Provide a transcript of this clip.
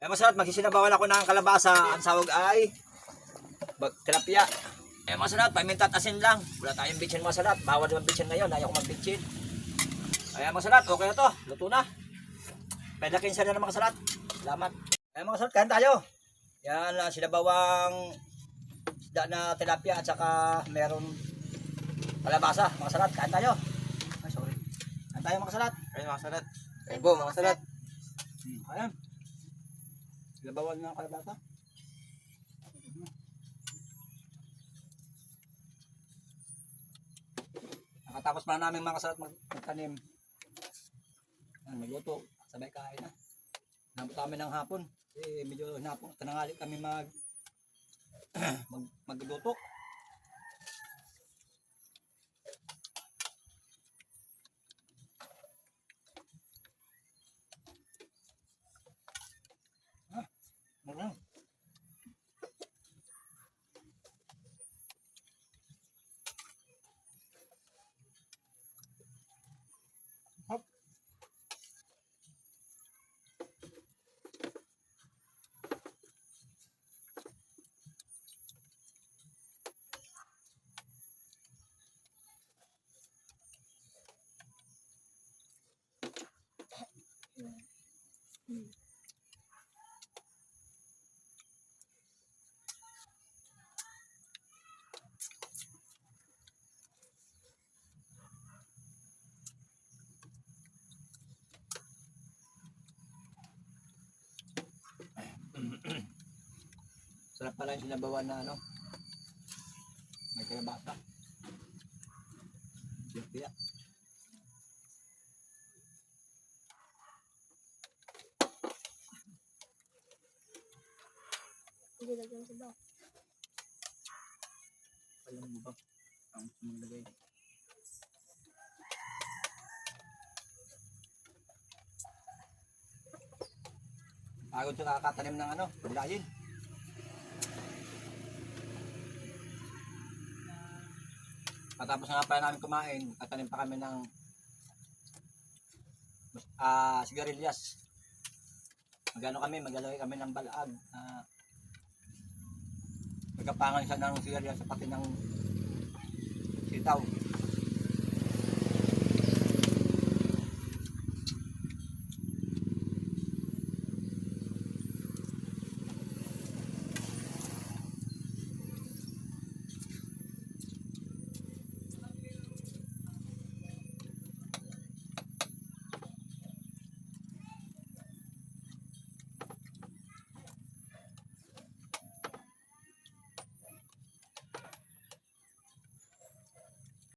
Masarap, magsisinabawan ako ng kalabasa. Ang sawag ay tilapia. Masarap, paminta at asin lang. Wala tayong bitchin masarap. Bawal naman bitchin ngayon, ayaw ko mag-bitchin. Masarap, okay na to. Luto na. Pwede 15 na naman kasalat. Salamat. Masarap, kain tayo. Yan, sinabawang isda na tilapia at saka meron kalabasa. Mga salat, kain tayo. Ay, sorry. Kain tayo mga salat. Ayun mga salat. Ayun po, mga salat. Ayan. Sinabawan ng kalabasa. Nakatapos pa namin mga salat magtanim. Magluto. Sabay kain na. Nabot kami ng hapon. Medyo hinapon. Tanangali kami magluto. Hop. Sarap pala yung sinabawan na may kalabasa. Tilapia. Hindi lagyan sa baw. Alam mo ba? Ang sumalagay. Pagod sa kakatanim ng gulayin. Patapos nga pala namin kumain, tatanim pa kami ng sigarilyas. Maglalagay kami ng balaag. Magkapangan siya ng sigarilyas pati ng sitaw.